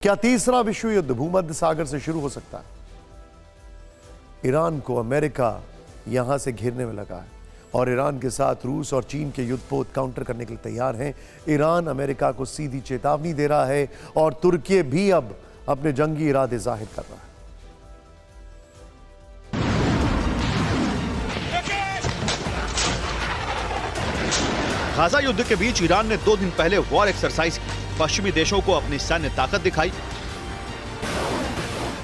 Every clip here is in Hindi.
क्या तीसरा विश्व युद्ध भूमध्य सागर से शुरू हो सकता है? ईरान को अमेरिका यहां से घेरने में लगा है और ईरान के साथ रूस और चीन के युद्धपोत काउंटर करने के लिए तैयार हैं। ईरान अमेरिका को सीधी चेतावनी दे रहा है और तुर्की भी अब अपने जंगी इरादे जाहिर कर रहा है। गाजा युद्ध के बीच ईरान ने 2 दिन पहले वॉर एक्सरसाइज की, पश्चिमी देशों को अपनी सैन्य ताकत दिखाई।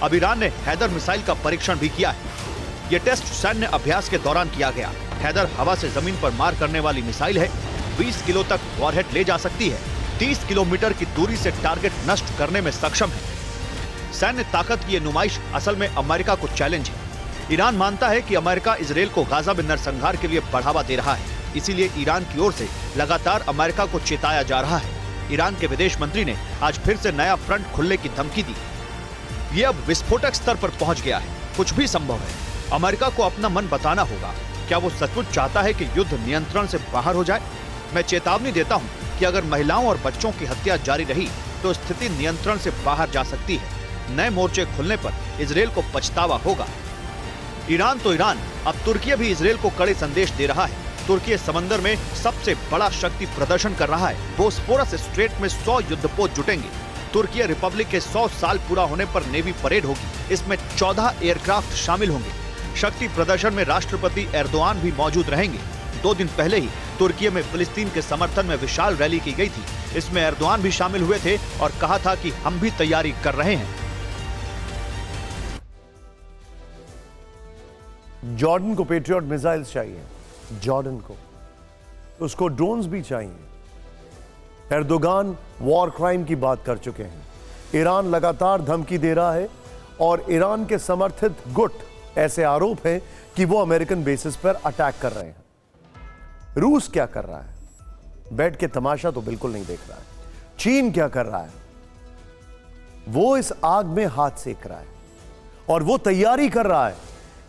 अब ईरान ने हैदर मिसाइल का परीक्षण भी किया है। यह टेस्ट सैन्य अभ्यास के दौरान किया गया। हैदर हवा से जमीन पर मार करने वाली मिसाइल है। 20 किलो तक वॉरहेड ले जा सकती है। 30 किलोमीटर की दूरी से टारगेट नष्ट करने में सक्षम है। सैन्य ताकत की यह नुमाइश असल में अमेरिका को चैलेंज है। ईरान मानता है कि अमेरिका इजरायल को गाजा में नरसंहार के लिए बढ़ावा दे रहा है, इसीलिए ईरान की ओर से लगातार अमेरिका को चेताया जा रहा है। ईरान के विदेश मंत्री ने आज फिर से नया फ्रंट खुलने की धमकी दी। ये अब विस्फोटक स्तर पर पहुंच गया है। कुछ भी संभव है। अमेरिका को अपना मन बताना होगा। क्या वो सचमुच चाहता है कि युद्ध नियंत्रण से बाहर हो जाए? मैं चेतावनी देता हूं कि अगर महिलाओं और बच्चों की हत्या जारी रही तो स्थिति नियंत्रण से बाहर जा सकती है। नए मोर्चे खुलने पर इजरायल को पछतावा होगा। ईरान तो ईरान, अब तुर्की भी इजरायल को कड़े संदेश दे रहा है। तुर्की समंदर में सबसे बड़ा शक्ति प्रदर्शन कर रहा है। बोस्पोरस स्ट्रेट में 100 युद्धपोत जुटेंगे। तुर्की रिपब्लिक के 100 साल पूरा होने पर नेवी परेड होगी। इसमें 14 एयरक्राफ्ट शामिल होंगे। शक्ति प्रदर्शन में राष्ट्रपति एर्दोआन भी मौजूद रहेंगे। 2 दिन पहले ही तुर्की में फिलिस्तीन के समर्थन में विशाल रैली की गई थी। इसमें एर्दोआन भी शामिल हुए थे और कहा था कि हम भी तैयारी कर रहे हैं। जॉर्डन को पेट्रियट मिसाइल चाहिए, जॉर्डन को उसको ड्रोन्स भी चाहिए। एर्दोगान वॉर क्राइम की बात कर चुके हैं। ईरान लगातार धमकी दे रहा है और ईरान के समर्थित गुट ऐसे आरोप हैं कि वो अमेरिकन बेसिस पर अटैक कर रहे हैं। रूस क्या कर रहा है? बैठ के तमाशा तो बिल्कुल नहीं देख रहा है। चीन क्या कर रहा है? वो इस आग में हाथ सेक रहा है और वो तैयारी कर रहा है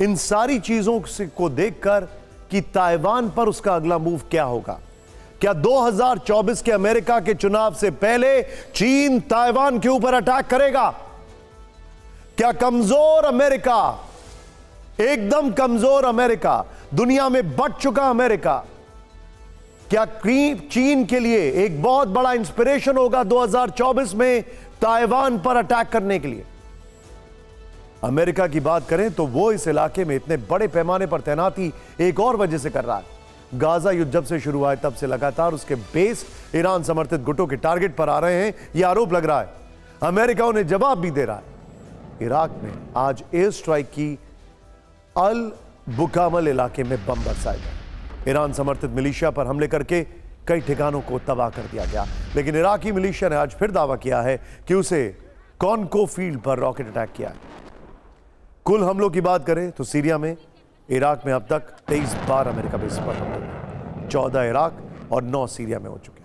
इन सारी चीजों को देखकर कि ताइवान पर उसका अगला मूव क्या होगा। क्या 2024 के अमेरिका के चुनाव से पहले चीन ताइवान के ऊपर अटैक करेगा? क्या कमजोर अमेरिका, एकदम कमजोर अमेरिका, दुनिया में बट चुका अमेरिका, क्या चीन के लिए एक बहुत बड़ा इंस्पिरेशन होगा 2024 में ताइवान पर अटैक करने के लिए? अमेरिका की बात करें तो वो इस इलाके में इतने बड़े पैमाने पर तैनाती एक और वजह से कर रहा है। गाजा युद्ध जब से शुरू हुआ है तब से लगातार उसके बेस ईरान समर्थित गुटों के टारगेट पर आ रहे हैं। यह आरोप लग रहा है। अमेरिका उन्हें जवाब भी दे रहा है। इराक में आज एयर स्ट्राइक की अल बुकामल इलाके में बम बरसाए गए। ईरान समर्थित मिलिशिया पर हमले करके कई ठिकानों को तबाह कर दिया गया। लेकिन इराकी मिलिशिया ने आज फिर दावा किया है कि उसे कॉन्को फील्ड पर रॉकेट अटैक किया है। कुल हमलों की बात करें तो सीरिया में, इराक में अब तक 23 बार अमेरिका बेस पर हमले हुए। 14 इराक और 9 सीरिया में हो चुके।